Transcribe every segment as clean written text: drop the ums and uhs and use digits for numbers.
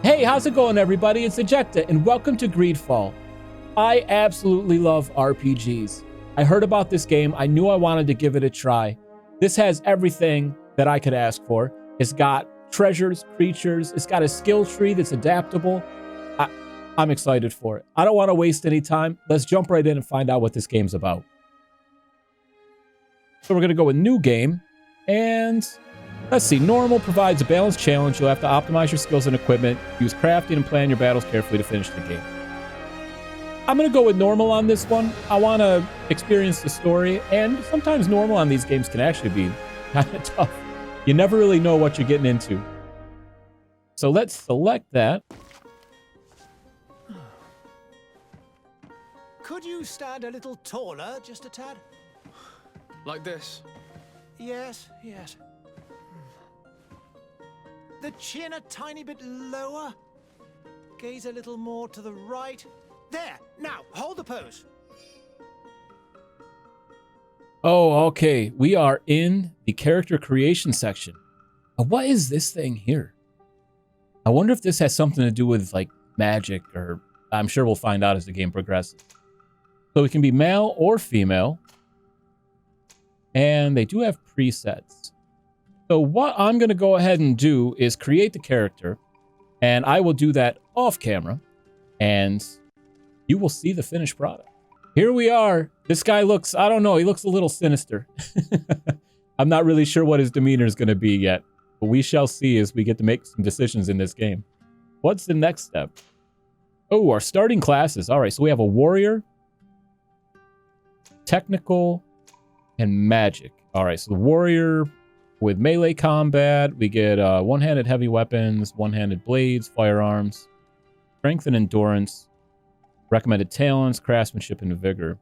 Hey, how's it going, everybody? It's Ejecta, and welcome to Greedfall. I absolutely love RPGs. I heard about this game. I knew I wanted to give it a try. This has everything that I could ask for. It's got treasures, creatures. It's got a skill tree that's adaptable. I'm excited for it. I don't want to waste any time. Let's jump right in and find out what this game's about. So we're going to go with new game, and let's see. Normal provides a balanced challenge. You'll have to optimize your skills and equipment, use crafting, and plan your battles carefully to finish the game. I'm going to go with normal on this one. I want to experience the story, and sometimes normal on these games can actually be kind of tough. You never really know what you're getting into. So let's select that. Could you stand a little taller, just a tad? Like this? Yes, yes. The chin a tiny bit lower. Gaze a little more to the right. There! Now, hold the pose. Oh, okay. We are in the character creation section. What is this thing here? I wonder if this has something to do with, like, magic, or I'm sure we'll find out as the game progresses. So it can be male or female. And they do have presets. So what I'm going to go ahead and do is create the character. And I will do that off camera. And you will see the finished product. Here we are. This guy looks, I don't know, he looks a little sinister. I'm not really sure what his demeanor is going to be yet. But we shall see as we get to make some decisions in this game. What's the next step? Oh, our starting classes. All right, so we have a warrior, technical, and magic. All right, so the warrior with melee combat, we get one-handed heavy weapons, one-handed blades, firearms, strength and endurance, recommended talents, craftsmanship, and vigor.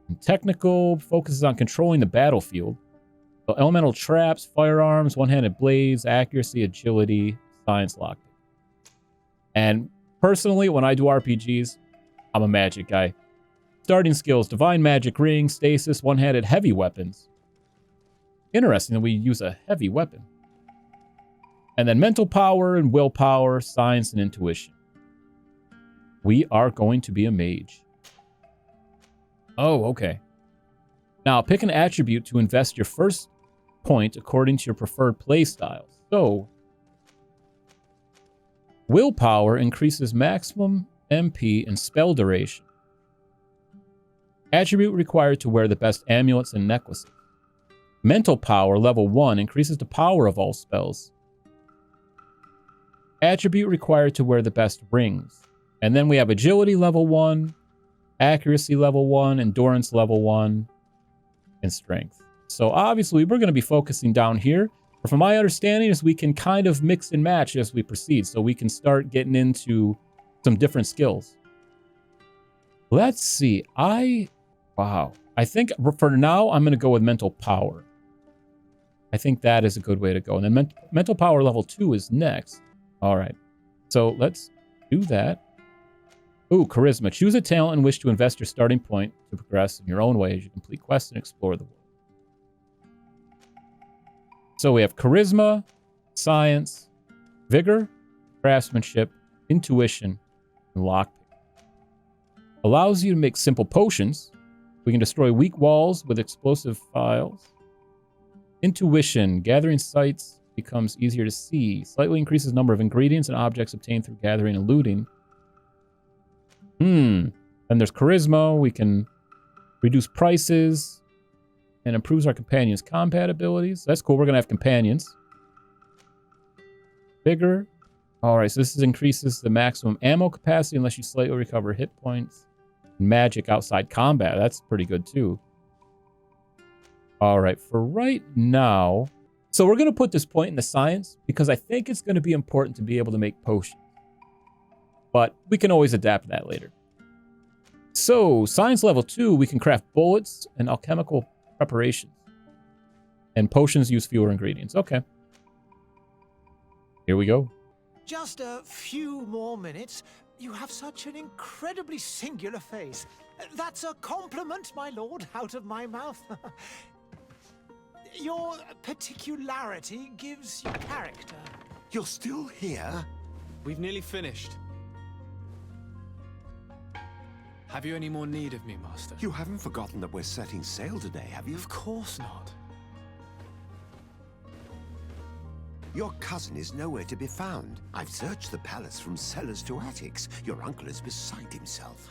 And technical focuses on controlling the battlefield. So elemental traps, firearms, one-handed blades, accuracy, agility, science lockpick. And personally, when I do RPGs, I'm a magic guy. Starting skills, divine magic ring, stasis, one-handed heavy weapons. Interesting that we use a heavy weapon. And then mental power and willpower, science, and intuition. We are going to be a mage. Oh, okay. Now, pick an attribute to invest your first point according to your preferred playstyle. So, willpower increases maximum MP and spell duration. Attribute required to wear the best amulets and necklaces. Mental power, level 1, increases the power of all spells. Attribute required to wear the best rings. And then we have agility level 1, accuracy level 1, endurance level 1, and strength. So obviously we're going to be focusing down here. But from my understanding is we can kind of mix and match as we proceed. So we can start getting into some different skills. Let's see. Wow. I think for now, I'm going to go with mental power. I think that is a good way to go. And then mental power level 2 is next. All right. So let's do that. Ooh, charisma. Choose a talent and wish to invest your starting point to progress in your own way as you complete quests and explore the world. So we have charisma, science, vigor, craftsmanship, intuition, and lockpick. Allows you to make simple potions. We can destroy weak walls with explosive files. Intuition. Gathering sights becomes easier to see. Slightly increases the number of ingredients and objects obtained through gathering and looting. Then there's charisma. We can reduce prices and improves our companions' combat abilities. That's cool. We're going to have companions. Vigor. All right, so this increases the maximum ammo capacity unless you slightly recover hit points. Magic outside combat. That's pretty good too. All right, for right now, so we're going to put this point in the science because I think it's going to be important to be able to make potions. But we can always adapt that later. So, science level 2, we can craft bullets and alchemical preparations. And potions use fewer ingredients. Okay. Here we go. Just a few more minutes. You have such an incredibly singular face. That's a compliment, my lord, out of my mouth. Your particularity gives you character. You're still here? We've nearly finished. Have you any more need of me, Master? You haven't forgotten that we're setting sail today, have you? Of course not. Your cousin is nowhere to be found. I've searched the palace from cellars to attics. Your uncle is beside himself.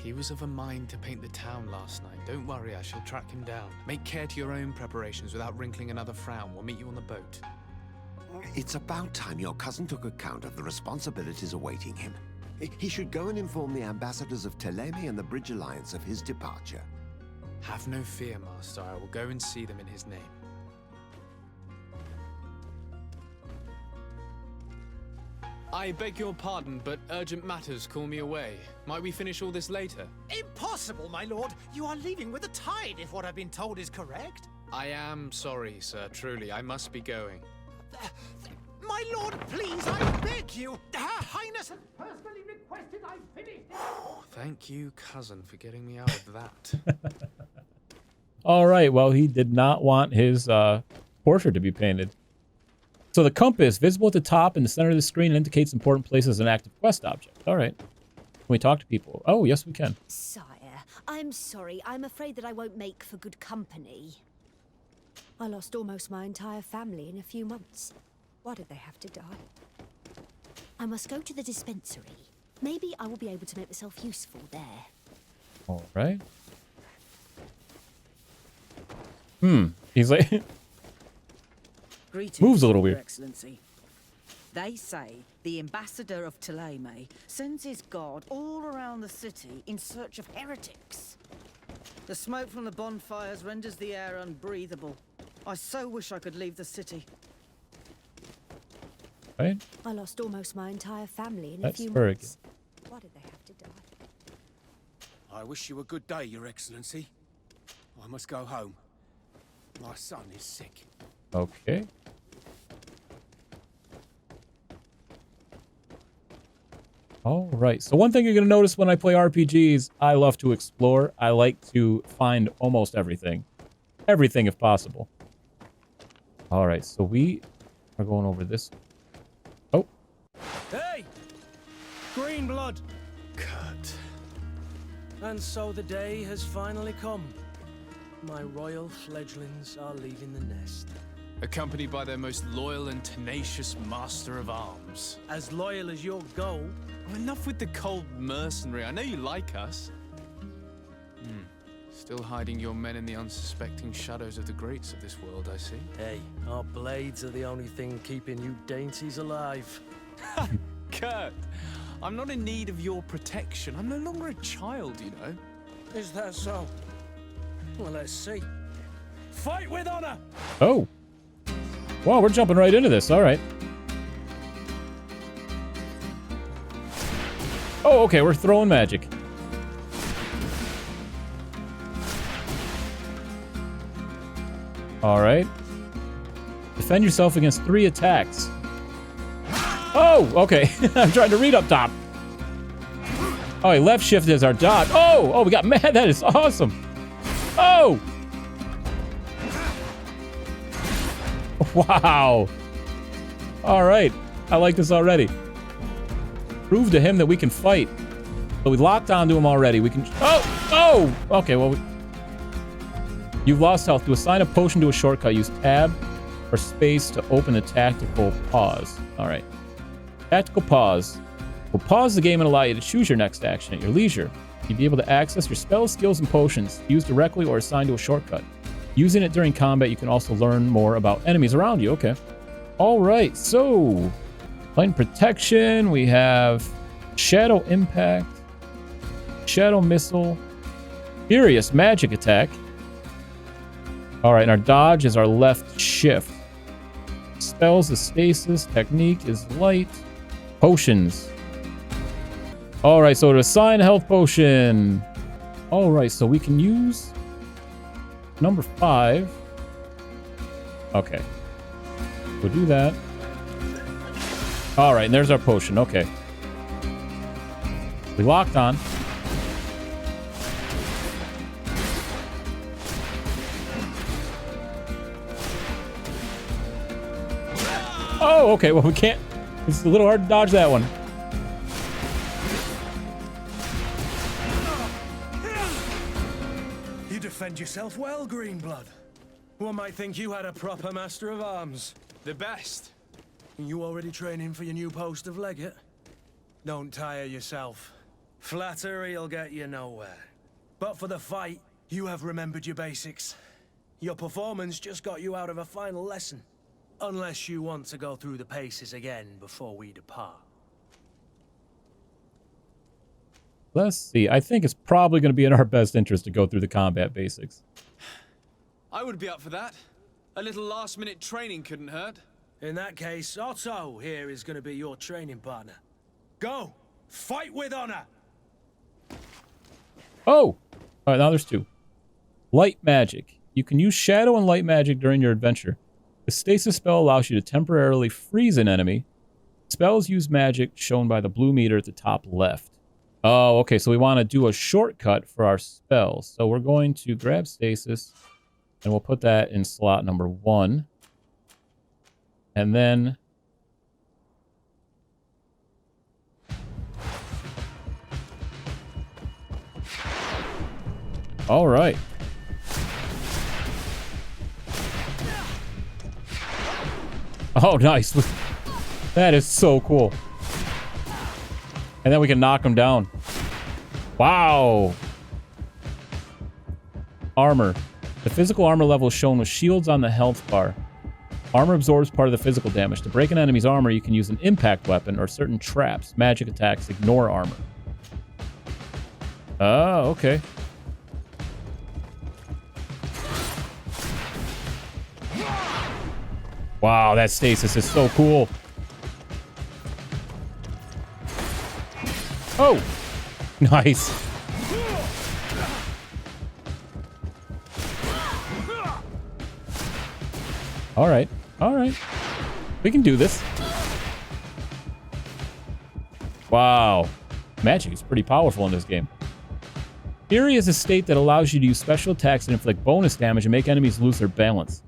He was of a mind to paint the town last night. Don't worry, I shall track him down. Make care to your own preparations without wrinkling another frown. We'll meet you on the boat. It's about time your cousin took account of the responsibilities awaiting him. He should go and inform the ambassadors of Teleme and the Bridge Alliance of his departure. Have no fear, Master. I will go and see them in his name. I beg your pardon, but urgent matters call me away. Might we finish all this later? Impossible, my lord. You are leaving with the tide, if what I've been told is correct. I am sorry, sir. Truly, I must be going. My lord, please, I beg you. Her Highness has personally requested I finish it. Thank you, cousin, for getting me out of that. All right. Well, he did not want his portrait to be painted. So the compass, visible at the top in the center of the screen, indicates important places an active quest object. All right. Can we talk to people? Oh, yes, we can. Sire, I'm sorry. I'm afraid that I won't make for good company. I lost almost my entire family in a few months. Why did they have to die? I must go to the dispensary. Maybe I will be able to make myself useful there. All right. He's like... Greetings, moves a little Your weird. Excellency. They say the ambassador of Teleme sends his guard all around the city in search of heretics. The smoke from the bonfires renders the air unbreathable. I so wish I could leave the city. Right? I lost almost my entire family in That's a few very months. Why did they have to die? I wish you a good day, Your Excellency. I must go home. My son is sick. Okay. All right. So one thing you're going to notice when I play RPGs, I love to explore. I like to find almost everything. Everything if possible. All right. So we are going over this. Oh. Hey! Green blood! Kurt. And so the day has finally come. My royal fledglings are leaving the nest. Accompanied by their most loyal and tenacious master of arms. As loyal as your gold. Oh, enough with the cold mercenary. I know you like us. Still hiding your men in the unsuspecting shadows of the greats of this world, I see. Hey, our blades are the only thing keeping you dainties alive. Kurt, I'm not in need of your protection. I'm no longer a child, you know. Is that so? Well, let's see. Fight with honor! Oh. Wow, we're jumping right into this. All right. Oh, okay. We're throwing magic. All right. Defend yourself against 3 attacks. Oh, okay. I'm trying to read up top. Oh, he left shift as our dodge. Oh, we got mad. That is awesome. Oh. Wow. All right. I like this already. Prove to him that we can fight. So we locked onto him already. We can... Oh! Okay, well... You've lost health. To assign a potion to a shortcut, use tab or space to open a tactical pause. All right. Tactical pause will pause the game and allow you to choose your next action at your leisure. You'll be able to access your spells, skills, and potions used directly or assigned to a shortcut. Using it during combat, you can also learn more about enemies around you. Okay. All right. So, Light Protection. We have Shadow Impact, Shadow Missile, Furious Magic Attack. All right. And our dodge is our left shift. Spells is Stasis. Technique is Light. Potions. All right. So to assign a health potion. All right. So we can use number 5. Okay. We'll do that. All right, and there's our potion. Okay. We locked on. Oh, okay. Well, we can't. It's a little hard to dodge that one. You defend yourself well, Greenblood. One might think you had a proper master of arms. The best. You already training for your new post of legate? Don't tire yourself. Flattery'll get you nowhere. But for the fight, you have remembered your basics. Your performance just got you out of a final lesson. Unless you want to go through the paces again before we depart. Let's see. I think it's probably going to be in our best interest to go through the combat basics. I would be up for that. A little last-minute training couldn't hurt. In that case, Otto here is going to be your training partner. Go! Fight with honor! Oh! All right, now there's two. Light magic. You can use shadow and light magic during your adventure. The Stasis Spell allows you to temporarily freeze an enemy. Spells use magic shown by the blue meter at the top left. Oh, okay, so we want to do a shortcut for our spells. So we're going to grab Stasis, and we'll put that in slot number 1. And then... all right. Oh, nice. That is so cool. And then we can knock them down. Wow. Armor. The physical armor level is shown with shields on the health bar. Armor absorbs part of the physical damage. To break an enemy's armor, you can use an impact weapon or certain traps. Magic attacks ignore armor. Oh, okay. Wow, that stasis is so cool. Oh! Nice. Alright, alright. We can do this. Wow. Magic is pretty powerful in this game. Fury is a state that allows you to use special attacks that inflict bonus damage and make enemies lose their balance.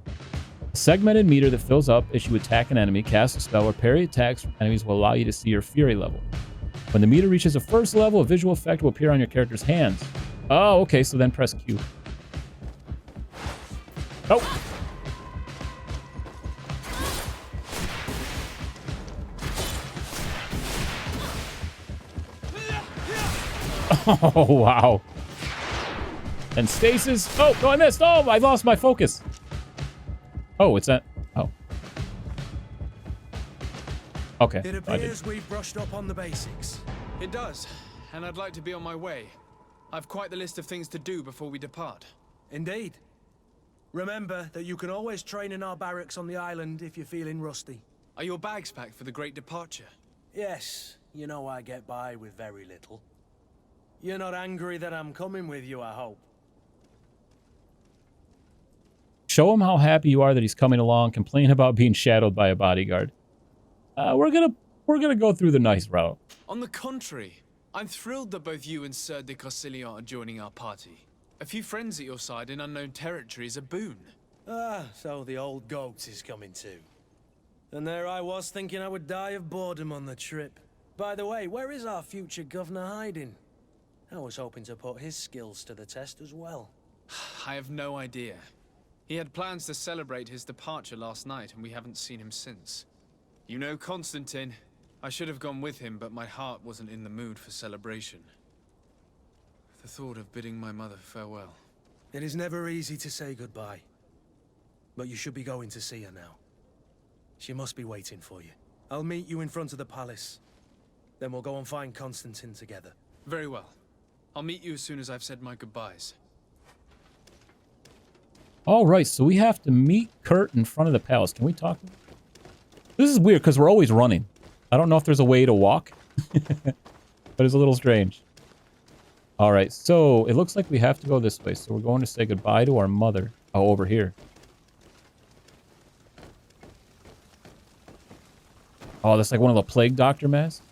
A segmented meter that fills up as you attack an enemy, cast a spell, or parry attacks from enemies will allow you to see your Fury level. When the meter reaches a first level, a visual effect will appear on your character's hands. Oh, okay, so then press Q. Oh! Oh, wow. And stasis. Oh, no, I missed. Oh, I lost my focus. Oh, it's that. Oh. Okay. It appears we've brushed up on the basics. It does, and I'd like to be on my way. I've quite the list of things to do before we depart. Indeed. Remember that you can always train in our barracks on the island if you're feeling rusty. Are your bags packed for the great departure? Yes, you know I get by with very little. You're not angry that I'm coming with you, I hope. Show him how happy you are that he's coming along. Complain about being shadowed by a bodyguard. We're gonna go through the nice route. On the contrary, I'm thrilled that both you and Sir de Corsilion are joining our party. A few friends at your side in unknown territory is a boon. Ah, so the old goat is coming too. And there I was thinking I would die of boredom on the trip. By the way, where is our future governor hiding? I was hoping to put his skills to the test as well. I have no idea. He had plans to celebrate his departure last night, and we haven't seen him since. You know Constantine. I should have gone with him, but my heart wasn't in the mood for celebration. The thought of bidding my mother farewell. It is never easy to say goodbye. But you should be going to see her now. She must be waiting for you. I'll meet you in front of the palace. Then we'll go and find Constantine together. Very well. I'll meet you as soon as I've said my goodbyes. All right, so we have to meet Kurt in front of the palace. Can we talk to him? This is weird because we're always running. I don't know if there's a way to walk, but it's a little strange. All right, so it looks like we have to go this way. So we're going to say goodbye to our mother. Oh, over here. Oh, that's like one of the plague doctor masks.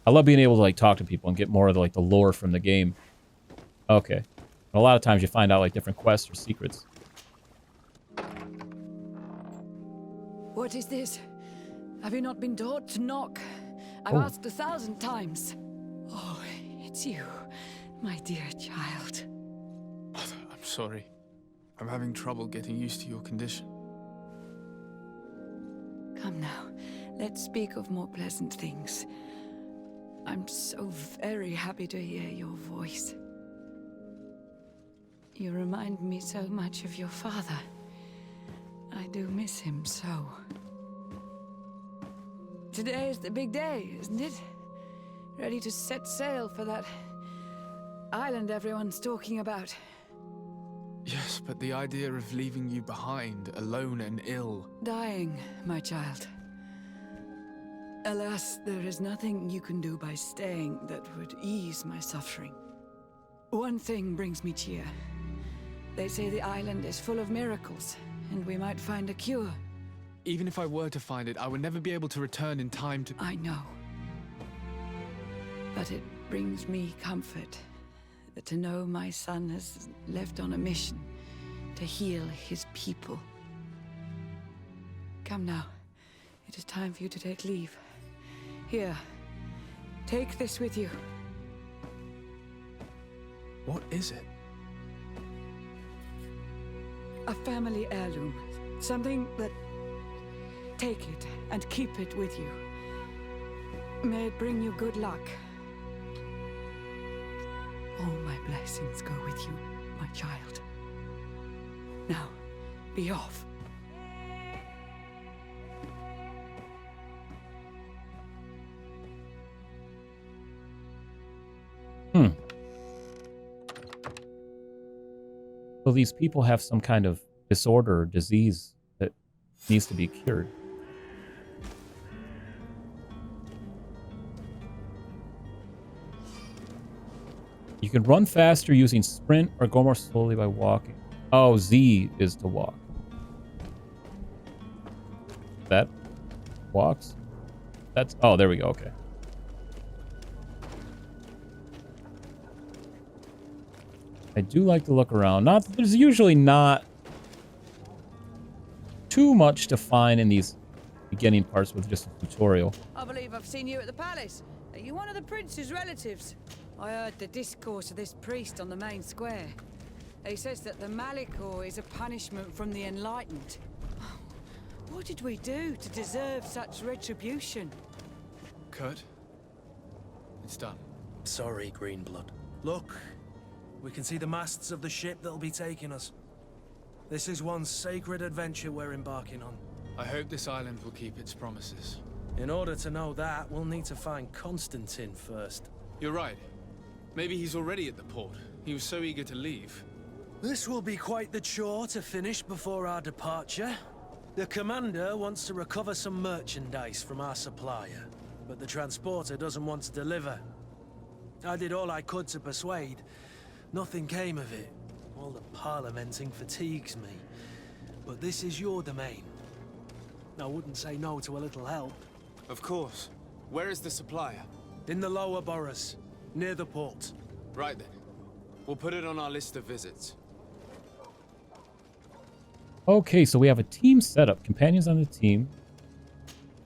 I love being able to like talk to people and get more of the, like the lore from the game. Okay. A lot of times you find out like different quests or secrets. What is this? Have you not been taught to knock? I've asked 1,000 times. Oh, it's you, my dear child. Mother, I'm sorry. I'm having trouble getting used to your condition. Come now, let's speak of more pleasant things. I'm so very happy to hear your voice. You remind me so much of your father. I do miss him so. Today is the big day, isn't it? Ready to set sail for that island everyone's talking about. Yes, but the idea of leaving you behind, alone and ill... Dying, my child. Alas, there is nothing you can do by staying that would ease my suffering. One thing brings me cheer. They say the island is full of miracles, and we might find a cure. Even if I were to find it, I would never be able to return in time to... I know. But it brings me comfort to know my son has left on a mission to heal his people. Come now. It is time for you to take leave. Here, take this with you. What is it? A family heirloom. Something that... Take it and keep it with you. May it bring you good luck. All my blessings go with you, my child. Now, be off. So these people have some kind of disorder or disease that needs to be cured. You can run faster using sprint or go more slowly by walking. Oh, Z is to walk. That walks? That's... Oh, there we go. Okay. I do like to look around. There's usually not too much to find in these beginning parts with just a tutorial. I believe I've seen you at the palace. Are you one of the prince's relatives? I heard the discourse of this priest on the main square. He says that the Malikor is a punishment from the enlightened. What did we do to deserve such retribution? Kurt? It's done. Sorry, Greenblood. Look, we can see the masts of the ship that'll be taking us. This is one sacred adventure we're embarking on. I hope this island will keep its promises. In order to know that, we'll need to find Constantine first. You're right. Maybe he's already at the port. He was so eager to leave. This will be quite the chore to finish before our departure. The commander wants to recover some merchandise from our supplier, but the transporter doesn't want to deliver. I did all I could to persuade. Nothing came of it. All the parliamenting fatigues me. But this is your domain. I wouldn't say no to a little help. Of course. Where is the supplier? In the lower boroughs, near the port. Right then. We'll put it on our list of visits. Okay, so we have a team setup. Companions on the team.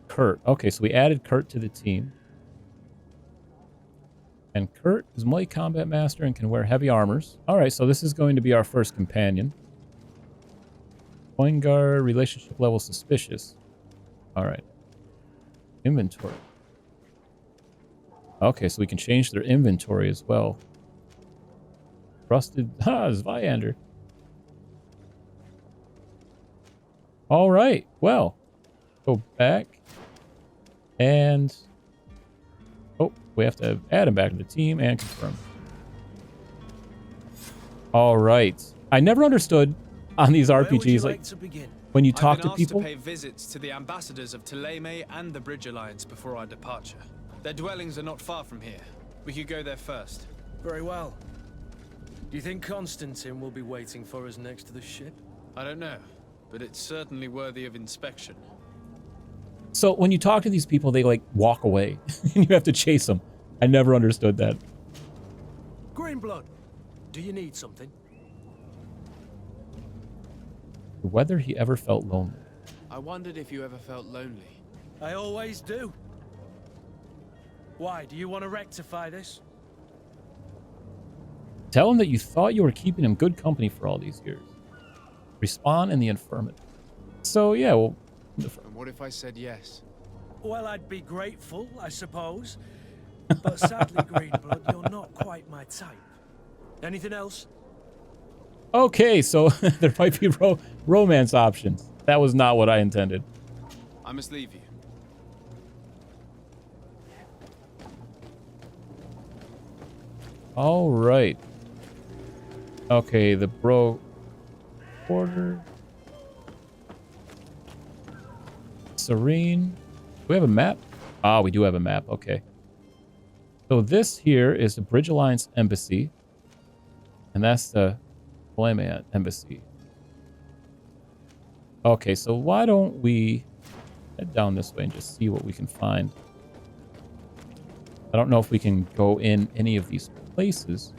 Kurt. Okay, so we added Kurt to the team. And Kurt is melee combat master and can wear heavy armors. Alright, so this is going to be our first companion. Coin guard, relationship level suspicious. Alright. Inventory. Okay, so we can change their inventory as well. Trusted... Zvyander. Alright, well. Go back. And... Oh, we have to add him back to the team and confirm. Alright. I never understood on these RPGs, like when you talk to people. I've been asked to pay visits to the ambassadors of Thélème and the Bridge Alliance before our departure. Their dwellings are not far from here. We could go there first. Very well. Do you think Constantine will be waiting for us next to the ship? I don't know, but it's certainly worthy of inspection. So when you talk to these people, they like walk away and you have to chase them. I never understood that. Greenblood, do you need something? Whether he ever felt lonely. I wondered if you ever felt lonely. I always do. Why, do you want to rectify this? Tell him that you thought you were keeping him good company for all these years. Respond in the affirmative. So, yeah, well... And what if I said yes? Well, I'd be grateful, I suppose. But sadly, Greenblood, you're not quite my type. Anything else? Okay, so there might be romance options. That was not what I intended. I must leave you. All right. Okay, the bro quarter. Serene. Do we have a map? Ah, we do have a map. Okay. So this here is the Bridge Alliance Embassy. And that's the Flameant Embassy. Okay, so why don't we head down this way and just see what we can find. I don't know if we can go in any of these places.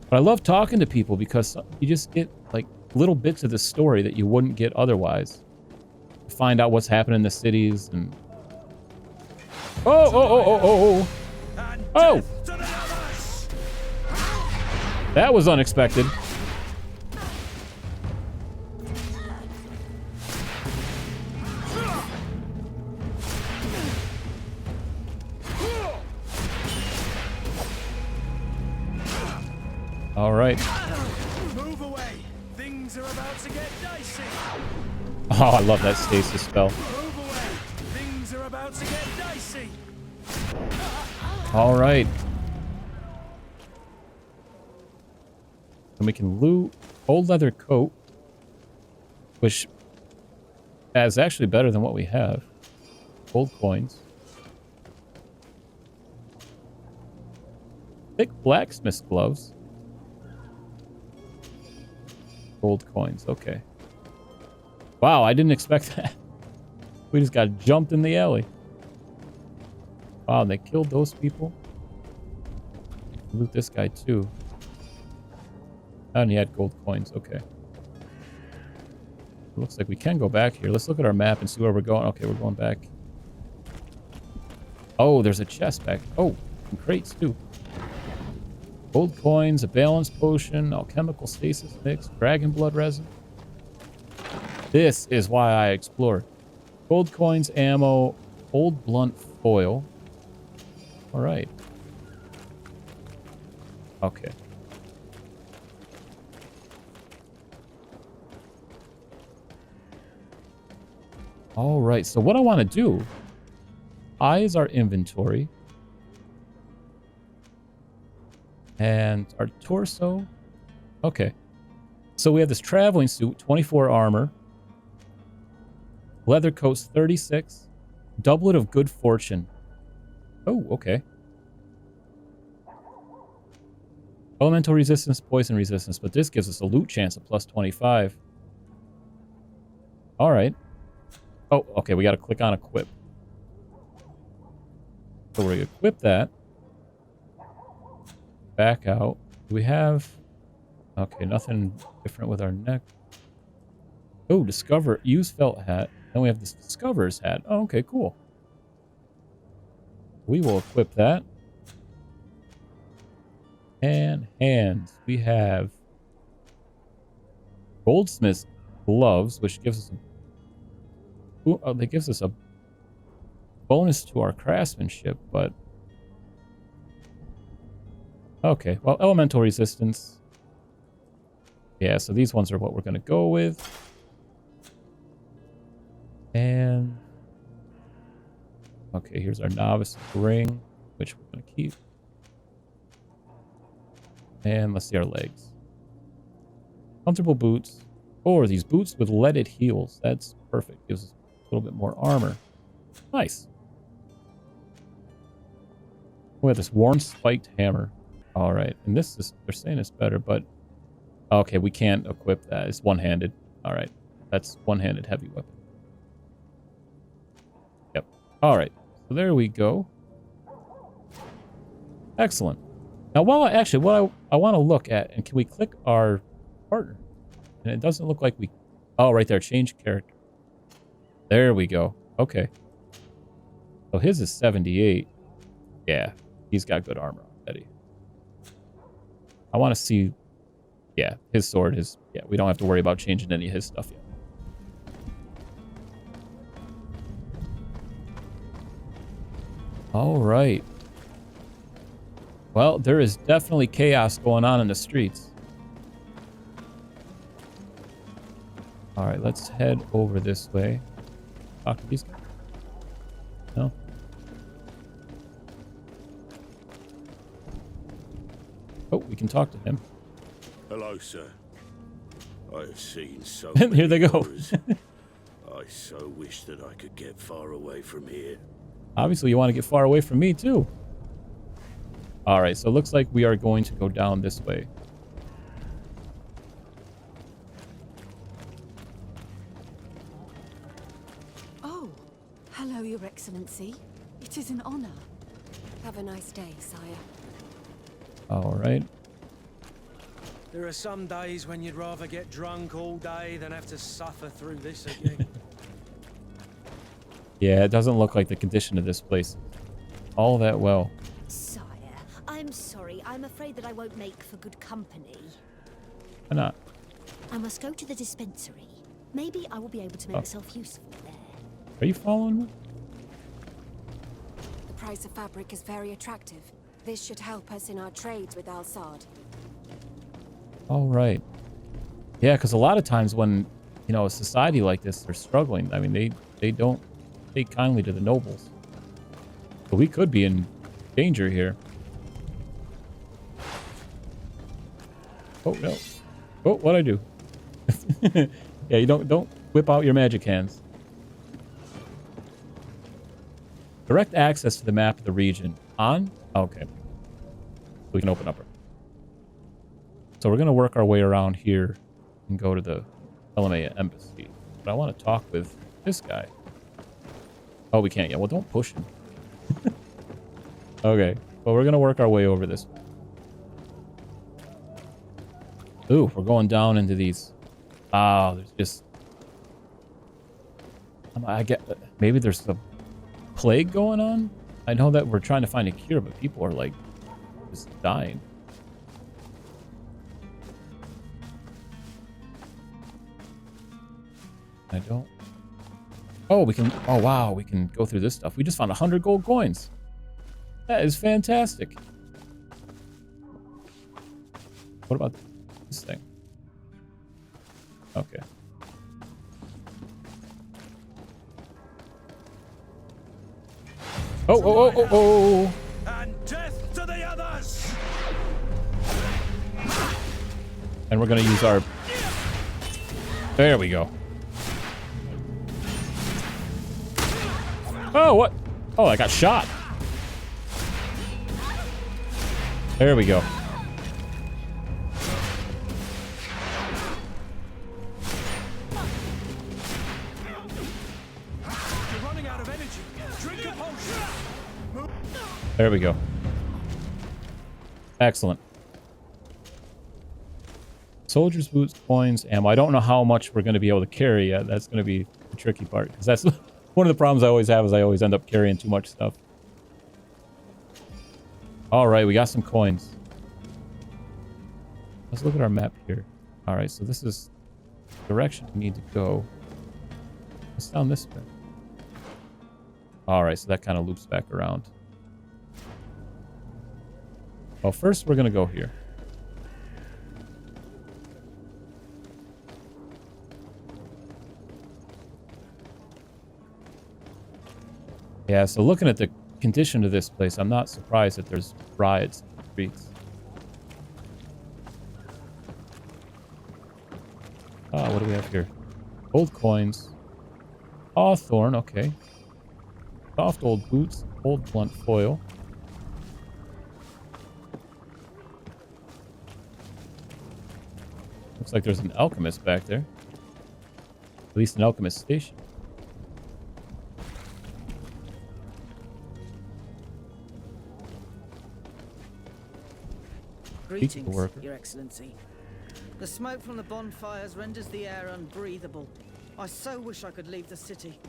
But I love talking to people because you just get like little bits of the story that you wouldn't get otherwise. Find out what's happening in the cities and... Oh! That was unexpected. All right. Move away. Things are about to get dicey. Oh, I love that Stasis Spell. Move away. Things are about to get dicey. All right. And we can loot old leather coat, which is actually better than what we have. Gold coins. Thick blacksmith gloves. Gold coins. Okay. Wow, I didn't expect that. We just got jumped in the alley. Wow, they killed those people. Loot this guy too. And he had gold coins. Okay. It looks like we can go back here. Let's look at our map and see where we're going. Okay, we're going back. Oh, there's a chest back. Oh, some crates too. Gold coins, a balance potion, alchemical stasis mix, dragon blood resin. This is why I explored. Gold coins, ammo, old blunt foil. All right. Okay. All right. So what I want to do, I is our inventory. And our torso. Okay. So we have this traveling suit, 24 armor. Leather coats, 36. Doublet of good fortune. Oh, okay. Elemental resistance, poison resistance. But this gives us a loot chance of plus 25. All right. Oh, okay. We got to click on equip. So we're going to equip that. Back out. Do we have... Okay, nothing different with our neck. Oh, discover. Use felt hat. Then we have this discoverer's hat. Oh, okay, cool. We will equip that. And hands. We have goldsmith's gloves, which gives us a... Ooh, oh, that gives us a bonus to our craftsmanship, but... Okay, well, elemental resistance. Yeah, so these ones are what we're going to go with. And... Okay, here's our novice ring, which we're going to keep. And let's see our legs. Comfortable boots. Oh, these boots with leaded heels. That's perfect. Gives us a little bit more armor. Nice. We have this worn spiked hammer. All right, and this is, they're saying it's better, but okay, we can't equip that. It's one-handed. All right, that's one-handed heavy weapon. Yep. All right, so there we go. Excellent. Now, while what I want to look at, and can we click our partner? And it doesn't look like we... Oh, right there, change character. There we go. Okay. So his is 78. Yeah, he's got good armor already. I want to see... Yeah, his sword is... Yeah, we don't have to worry about changing any of his stuff yet. All right. Well, there is definitely chaos going on in the streets. All right, let's head over this way. Talk to these guys. No? Oh, we can talk to him. Hello, sir. I have seen so Here many they go. horrors. I so wish that I could get far away from here. Obviously, you want to get far away from me, too. All right, so it looks like we are going to go down this way. Oh, hello, Your Excellency. It is an honor. Have a nice day, sire. All right. There are some days when you'd rather get drunk all day than have to suffer through this again. Yeah, it doesn't look like the condition of this place all that well. Sire, I'm sorry. I'm afraid that I won't make for good company. Why not? I must go to the dispensary. Maybe I will be able to make myself useful there. Are you following me? The price of fabric is very attractive. This should help us in our trades with Al-Sad. All right. Yeah, because a lot of times when, you know, a society like this, they're struggling. I mean, they don't take kindly to the nobles. So we could be in danger here. Oh, no. Oh, what'd I do? Yeah, you don't whip out your magic hands. Direct access to the map of the region. On? Okay. We can open up her. So we're going to work our way around here and go to the LMA embassy. But I want to talk with this guy. Oh, we can't yet. Well, don't push him. Okay. Well, we're going to work our way over this way. Ooh, we're going down into these. Ah, there's just... I get... Maybe there's a plague going on? I know that we're trying to find a cure, but people are, like, just dying. I don't... Oh, we can... Oh, wow. We can go through this stuff. We just found 100 gold coins. That is fantastic. What about this thing? Okay. Oh, oh, oh, oh, oh. And death to the others! And we're going to use our... There we go. Oh, what? Oh, I got shot. There we go. You're running out of energy. Drink a potion. There we go. Excellent. Soldier's boots, coins, ammo. I don't know how much we're going to be able to carry yet. That's going to be the tricky part. Because that's one of the problems I always have is I always end up carrying too much stuff. All right, we got some coins. Let's look at our map here. All right, so this is the direction we need to go. It's down this way. All right, so that kind of loops back around. Well, first we're going to go here. Yeah, so looking at the condition of this place, I'm not surprised that there's riots in the streets. What do we have here? Gold coins. Hawthorn, okay. Soft old boots. Old blunt foil. Looks like there's an alchemist back there. At least an alchemist station. Greetings, Your Excellency. The smoke from the bonfires renders the air unbreathable. I so wish I could leave the city.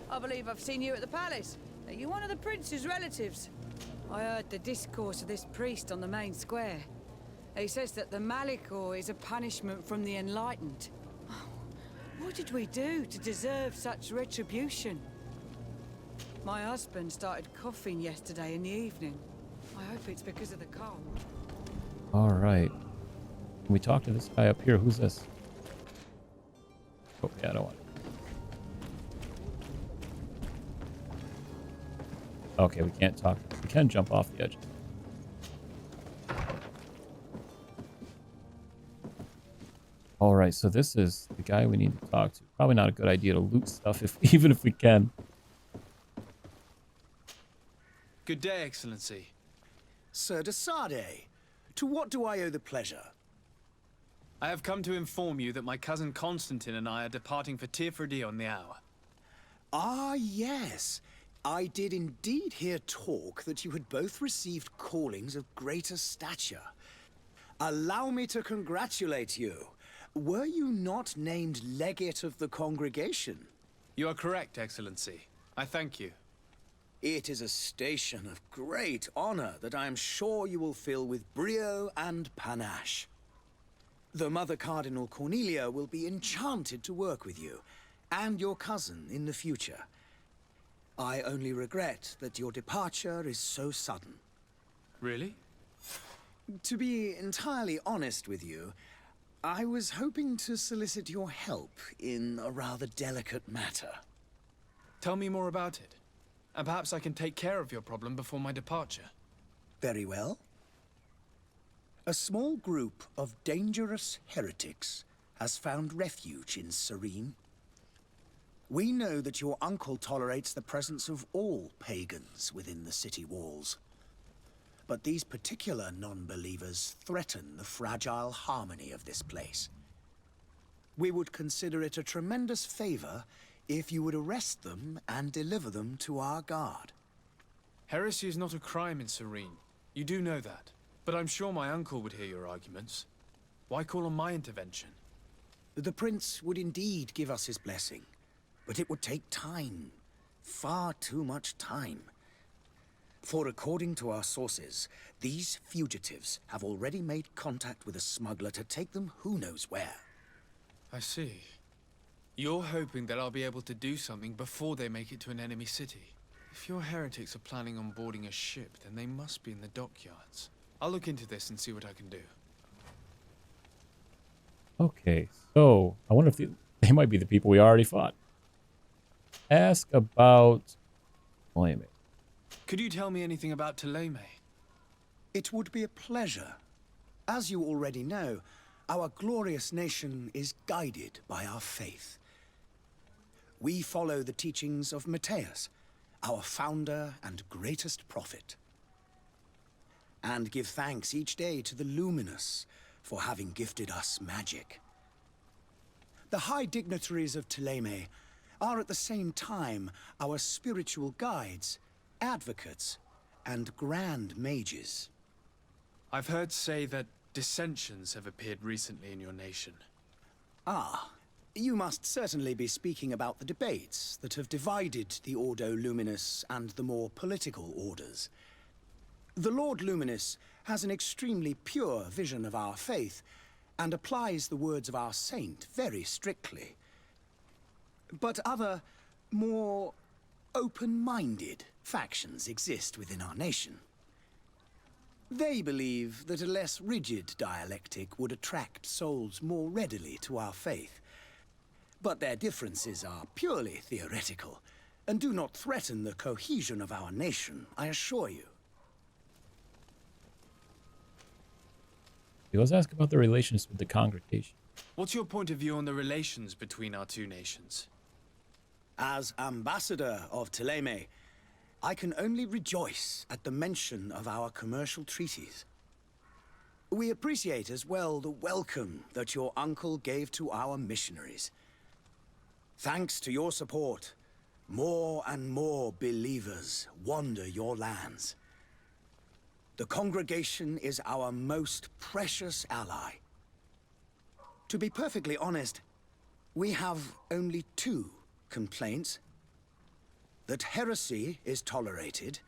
I believe I've seen you at the palace. Are you one of the prince's relatives? I heard the discourse of this priest on the main square. He says that the Malikor is a punishment from the enlightened. What did we do to deserve such retribution? My husband started coughing yesterday in the evening. I hope it's because of the cold. All right. Can we talk to this guy up here? Who's this? Okay, I don't want it. Okay, we can't talk. We can jump off the edge. All right, so this is the guy we need to talk to. Probably not a good idea to loot stuff, even if we can. Good day, Excellency. Sir de Sardet, to what do I owe the pleasure? I have come to inform you that my cousin Constantine and I are departing for Tirfredi on the hour. Ah, yes. I did indeed hear talk that you had both received callings of greater stature. Allow me to congratulate you. Were you not named legate of the congregation? You are correct, Excellency. I thank you. It is a station of great honor that I am sure you will fill with brio and panache. The Mother Cardinal Cornelia will be enchanted to work with you, and your cousin in the future. I only regret that your departure is so sudden. Really? To be entirely honest with you, I was hoping to solicit your help in a rather delicate matter. Tell me more about it, and perhaps I can take care of your problem before my departure. Very well. A small group of dangerous heretics has found refuge in Serene. We know that your uncle tolerates the presence of all pagans within the city walls. But these particular non-believers threaten the fragile harmony of this place. We would consider it a tremendous favor if you would arrest them and deliver them to our guard. Heresy is not a crime in Serene. You do know that. But I'm sure my uncle would hear your arguments. Why call on my intervention? The prince would indeed give us his blessing, but it would take time. Far too much time. For according to our sources, these fugitives have already made contact with a smuggler to take them who knows where. I see. You're hoping that I'll be able to do something before they make it to an enemy city. If your heretics are planning on boarding a ship, then they must be in the dockyards. I'll look into this and see what I can do. Okay, so I wonder if they might be the people we already fought. Ask about Theleme. Could you tell me anything about Theleme? It would be a pleasure. As you already know, our glorious nation is guided by our faith. We follow the teachings of Matthias, our founder and greatest prophet, and give thanks each day to the Luminous for having gifted us magic. The high dignitaries of Theleme are at the same time our spiritual guides, advocates, and grand mages. I've heard say that dissensions have appeared recently in your nation. Ah, you must certainly be speaking about the debates that have divided the Ordo Luminous and the more political orders. The Lord Luminous has an extremely pure vision of our faith and applies the words of our saint very strictly. But other, more open-minded factions exist within our nation. They believe that a less rigid dialectic would attract souls more readily to our faith. But their differences are purely theoretical and do not threaten the cohesion of our nation, I assure you. Let's ask about the relations with the congregation. What's your point of view on the relations between our two nations? As ambassador of Theleme, I can only rejoice at the mention of our commercial treaties. We appreciate as well the welcome that your uncle gave to our missionaries. Thanks to your support, more and more believers wander your lands. The congregation is our most precious ally. To be perfectly honest, we have only two complaints. that heresy is tolerated,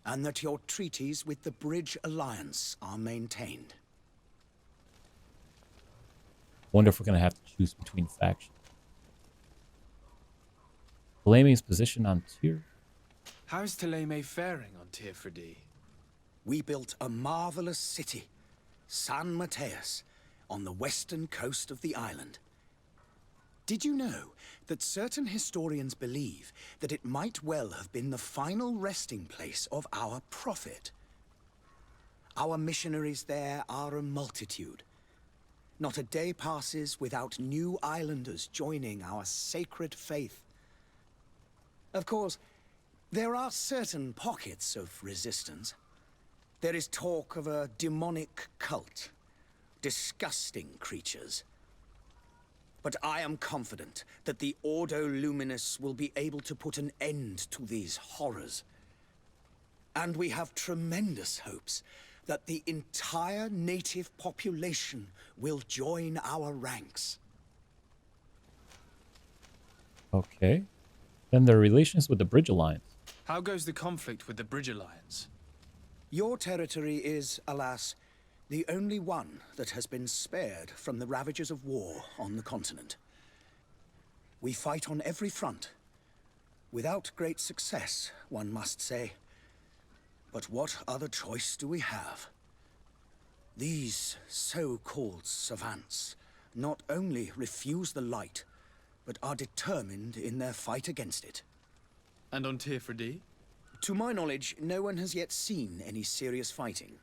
and that your treaties with the Bridge Alliance are maintained. Wonder if we're going to have to choose between factions. Thelame's position on Tyr. How's Theleme faring on Tyr 4D? We built a marvelous city, San Mateus, on the western coast of the island. Did you know that certain historians believe that it might well have been the final resting place of our prophet? Our missionaries there are a multitude. Not a day passes without new islanders joining our sacred faith. Of course, there are certain pockets of resistance. There is talk of a demonic cult, disgusting creatures. But I am confident that the Ordo Luminous will be able to put an end to these horrors. And we have tremendous hopes that the entire native population will join our ranks. Okay. Then their relations with the Bridge Alliance. How goes the conflict with the Bridge Alliance? Your territory is, alas, the only one that has been spared from the ravages of war on the continent. We fight on every front. Without great success, one must say. But what other choice do we have? These so-called savants not only refuse the light, but are determined in their fight against it. And on Tyr 4D? To my knowledge, no one has yet seen any serious fighting.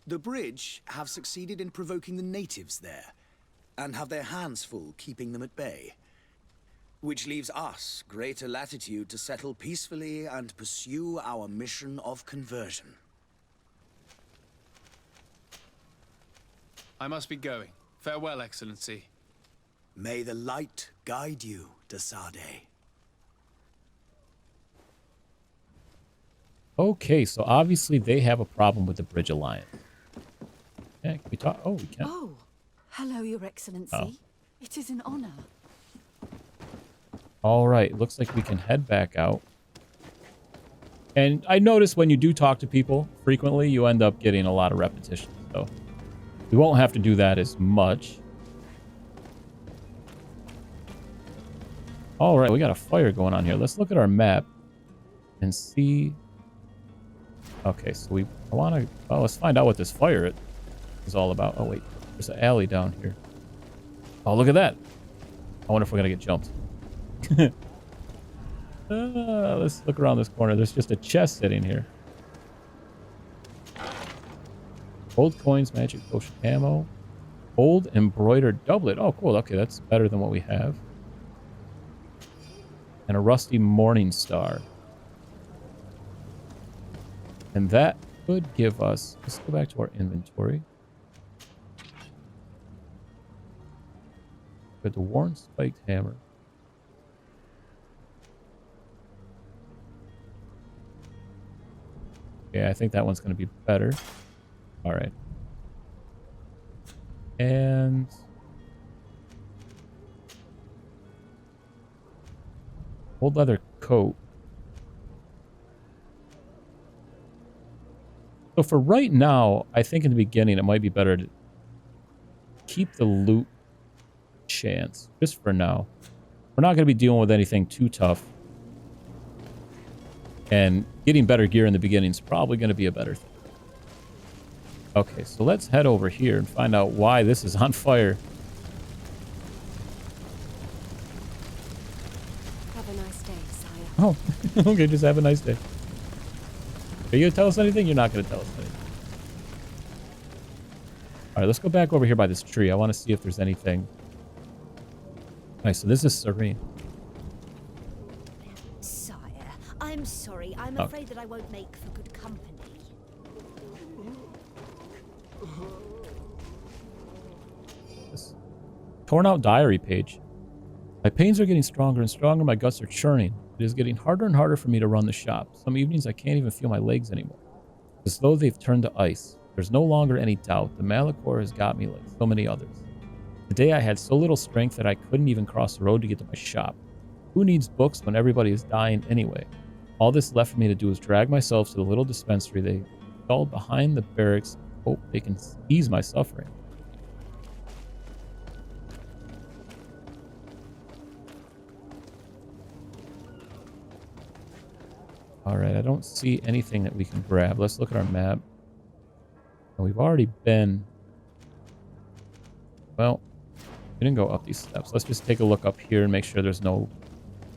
The Bridge have succeeded in provoking the natives there, and have their hands full keeping them at bay. Which leaves us greater latitude to settle peacefully and pursue our mission of conversion. I must be going. Farewell, Excellency. May the light guide you, Desade. Okay, so obviously they have a problem with the Bridge Alliance. Yeah, can we talk? Oh, we can. Oh, hello, Your Excellency. Oh. It is an honor. All right, looks like we can head back out. And I notice when you do talk to people frequently, you end up getting a lot of repetition. So we won't have to do that as much. All right, we got a fire going on here. Let's look at our map and see. Okay, so I want to. Oh, let's find out what this fire is all about. Oh wait, there's an alley down here. Oh, look at that. I wonder if we're gonna get jumped. Let's look around this corner. There's just a chest sitting here. Gold coins, magic potion ammo, old embroidered doublet. Oh, cool. Okay, that's better than what we have. And a rusty morning star. And that could give us. Let's go back to our inventory. Got the worn spiked hammer. Yeah, I think that one's going to be better. All right. And old leather coat. So for right now, I think in the beginning it might be better to keep the loot chance just for now. We're not going to be dealing with anything too tough. And getting better gear in the beginning is probably going to be a better thing. Okay, so let's head over here and find out why this is on fire. Have a nice day, sire. Oh, okay, just have a nice day. Are you going to tell us anything? You're not going to tell us anything. All right, let's go back over here by this tree. I want to see if there's anything. All right, so this is Serene. Sire, I'm sorry. I'm afraid that I won't make for good company. This torn out diary page. My pains are getting stronger and stronger. My guts are churning. It is getting harder and harder for me to run the shop. Some evenings I can't even feel my legs anymore. As though they've turned to ice. There's no longer any doubt. The Malachor has got me like so many others. Today I had so little strength that I couldn't even cross the road to get to my shop. Who needs books when everybody is dying anyway? All this left for me to do is drag myself to the little dispensary they installed behind the barracks. Hope they can ease my suffering. Alright, I don't see anything that we can grab. Let's look at our map. And we've already been... Well, we didn't go up these steps. Let's just take a look up here and make sure there's no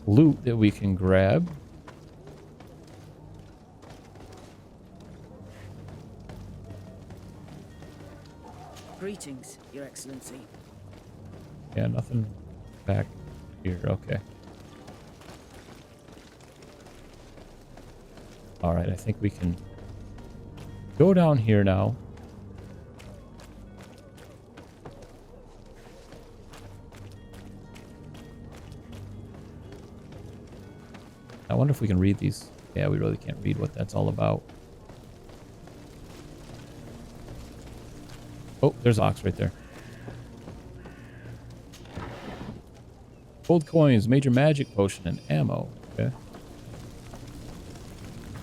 loot that we can grab. Greetings, Your Excellency. Yeah, nothing back here. Okay. Alright, I think we can go down here now. I wonder if we can read these. Yeah, we really can't read what that's all about. Oh, there's Ox right there. Gold coins, major magic potion, and ammo. Okay.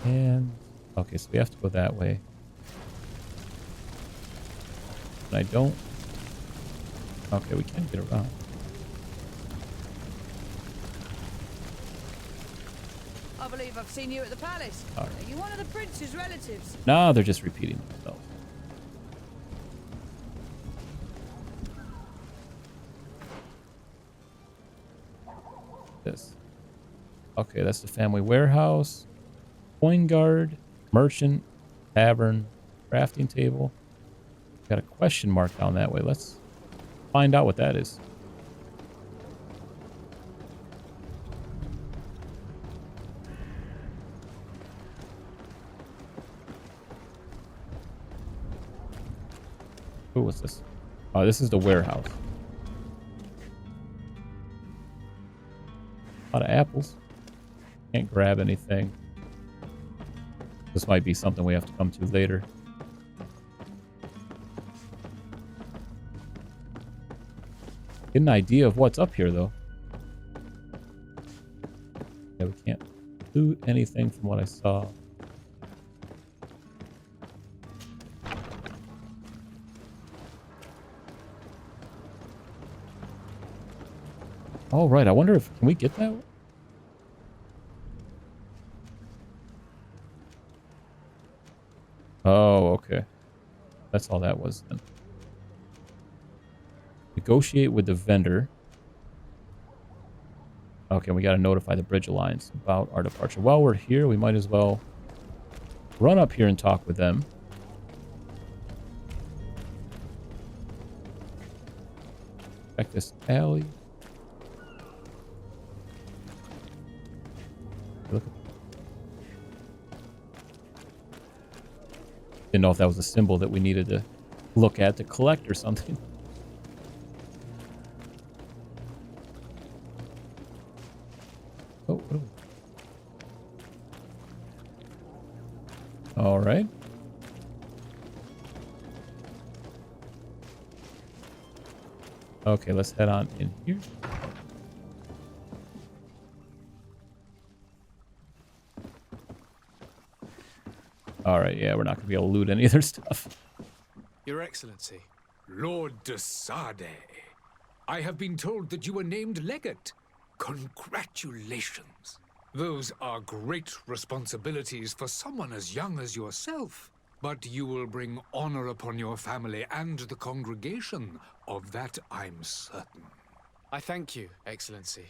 And... Okay, so we have to go that way. And I don't... Okay, we can't get around. I believe I've seen you at the palace. All right. Are you one of the prince's relatives? No, they're just repeating themselves. This. Okay, that's the family warehouse. Coin guard, merchant, tavern, crafting table. Got a question mark down that way. Let's find out what that is. Oh, what's this? Oh, this is the warehouse. A lot of apples. Can't grab anything. This might be something we have to come to later. Get an idea of what's up here, though. Yeah, we can't loot anything from what I saw. All right, I wonder if... Can we get that? Oh, okay. That's all that was then. Negotiate with the vendor. Okay, we got to notify the Bridge Alliance about our departure. While we're here, we might as well run up here and talk with them. Check this alley. Look. Didn't know if that was a symbol that we needed to look at to collect or something. Oh, what all right. Okay, let's head on in here. All right, yeah, we're not going to be able to loot any of their stuff. Your Excellency. Lord de Sade, I have been told that you were named legate. Congratulations. Those are great responsibilities for someone as young as yourself. But you will bring honor upon your family and the congregation. Of that I'm certain. I thank you, Excellency.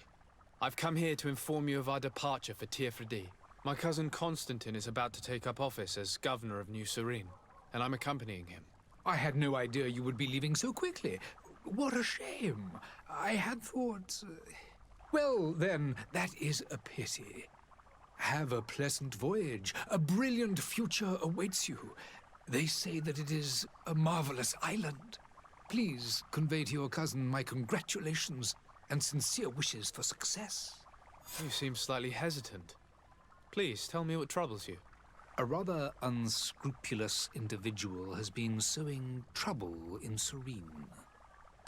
I've come here to inform you of our departure for Tirfredi. My cousin Constantine is about to take up office as governor of New Serene, and I'm accompanying him. I had no idea you would be leaving so quickly. What a shame. I had thought... Well, then, that is a pity. Have a pleasant voyage. A brilliant future awaits you. They say that it is a marvelous island. Please convey to your cousin my congratulations and sincere wishes for success. You seem slightly hesitant. Please, tell me what troubles you. A rather unscrupulous individual has been sowing trouble in Serene.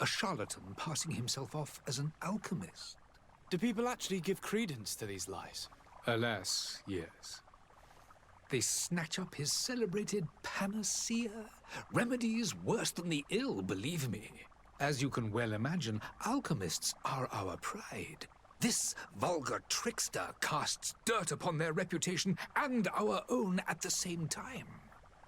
A charlatan passing himself off as an alchemist. Do people actually give credence to these lies? Alas, yes. They snatch up his celebrated panacea. Remedies worse than the ill, believe me. As you can well imagine, alchemists are our pride. This vulgar trickster casts dirt upon their reputation and our own at the same time.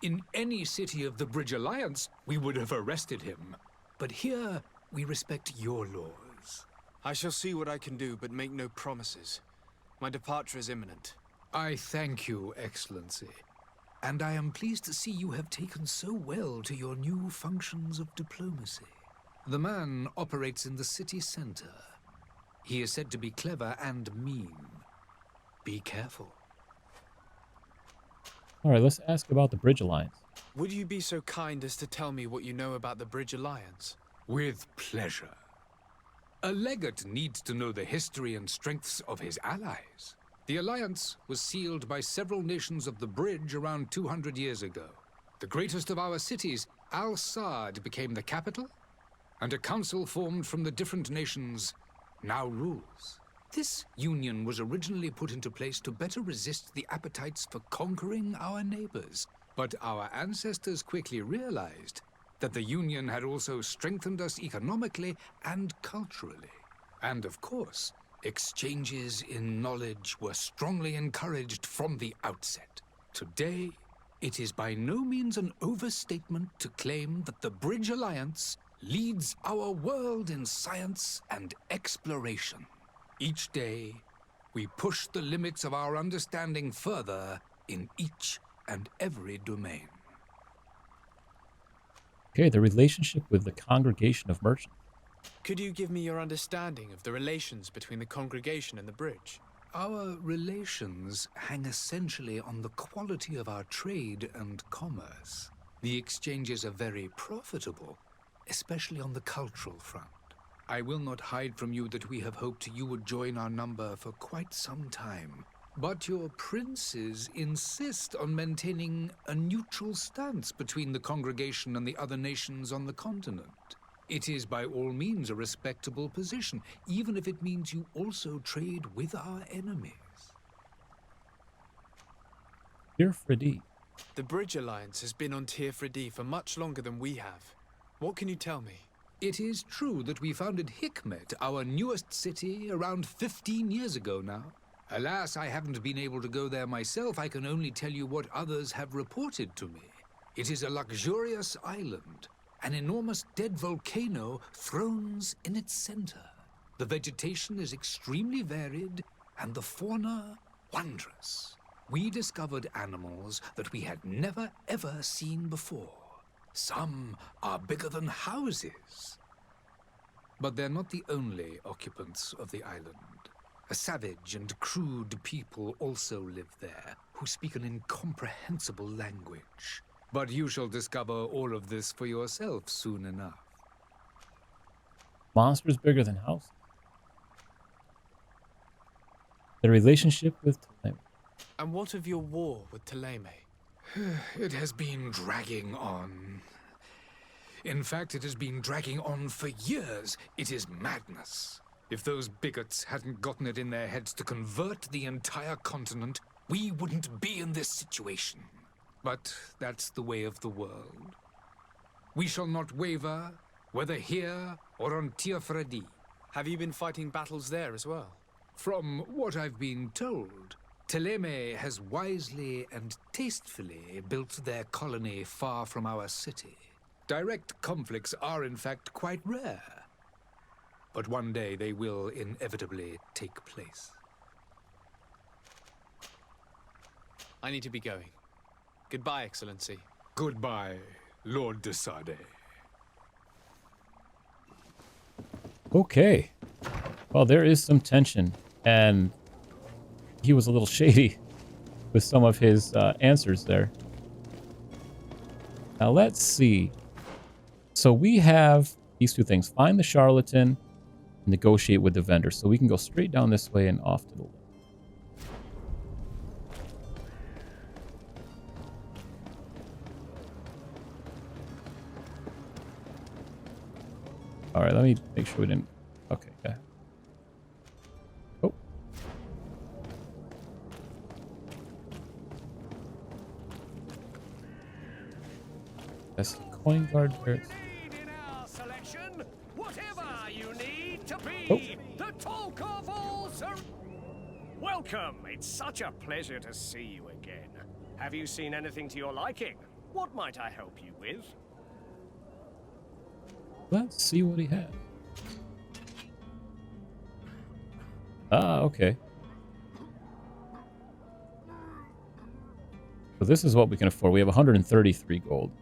In any city of the Bridge Alliance, we would have arrested him. But here, we respect your laws. I shall see what I can do, but make no promises. My departure is imminent. I thank you, Excellency. And I am pleased to see you have taken so well to your new functions of diplomacy. The man operates in the city center. He is said to be clever and mean. Be careful. All right, let's ask about the Bridge Alliance. Would you be so kind as to tell me what you know about the Bridge Alliance? With pleasure. A legate needs to know the history and strengths of his allies. The alliance was sealed by several nations of the Bridge around 200 years ago. The greatest of our cities, Al-Sad, became the capital, and a council formed from the different nations now rules. This union was originally put into place to better resist the appetites for conquering our neighbors, but our ancestors quickly realized that the union had also strengthened us economically and culturally. And of course, exchanges in knowledge were strongly encouraged from the outset. Today, it is by no means an overstatement to claim that the Bridge Alliance leads our world in science and exploration. Each day, we push the limits of our understanding further in each and every domain. Okay, the relationship with the Congregation of Merchants. Could you give me your understanding of the relations between the congregation and the bridge? Our relations hang essentially on the quality of our trade and commerce. The exchanges are very profitable, especially on the cultural front. I will not hide from you that we have hoped you would join our number for quite some time. But your princes insist on maintaining a neutral stance between the congregation and the other nations on the continent. It is by all means a respectable position, even if it means you also trade with our enemies. Dear Freddy. The Bridge Alliance has been on Tirfredi for much longer than we have. What can you tell me? It is true that we founded Hikmet, our newest city, around 15 years ago now. Alas, I haven't been able to go there myself. I can only tell you what others have reported to me. It is a luxurious island. An enormous dead volcano thrones in its center. The vegetation is extremely varied, and the fauna wondrous. We discovered animals that we had never ever seen before. Some are bigger than houses. But they're not the only occupants of the island. A savage and crude people also live there, who speak an incomprehensible language. But you shall discover all of this for yourself soon enough. Monsters bigger than houses. The relationship with Thélème. And what of your war with Thélème? It has been dragging on. In fact, it has been dragging on for years. It is madness. If those bigots hadn't gotten it in their heads to convert the entire continent, we wouldn't be in this situation. But that's the way of the world. We shall not waver, whether here or on Tirfredi. Have you been fighting battles there as well? From what I've been told, Thélème has wisely and tastefully built their colony far from our city. Direct conflicts are in fact quite rare. But one day they will inevitably take place. I need to be going. Goodbye, Excellency. Goodbye, Lord de Sade. Okay. Well, there is some tension, and he was a little shady with some of his answers there. Now, let's see. So we have these two things. Find the charlatan, negotiate with the vendor. So we can go straight down this way and off to the left. All right, let me make sure we didn't... Okay, yeah. That's the coin guard there. Oh. The talk of all Welcome. It's such a pleasure to see you again. Have you seen anything to your liking? What might I help you with? Let's see what he had. Ah, okay. So this is what we can afford. We have 133 gold.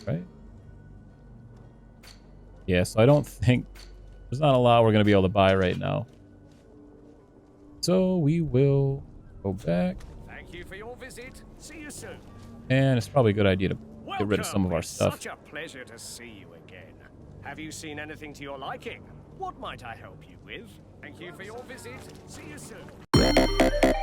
Right? Yeah, so I don't think... There's not a lot we're going to be able to buy right now. So we will go back. Thank you for your visit. See you soon. And it's probably a good idea to get rid of some of our It's stuff. Such a pleasure to see you again. Have you seen anything to your liking? What might I help you with? Thank you for your visit. See you soon.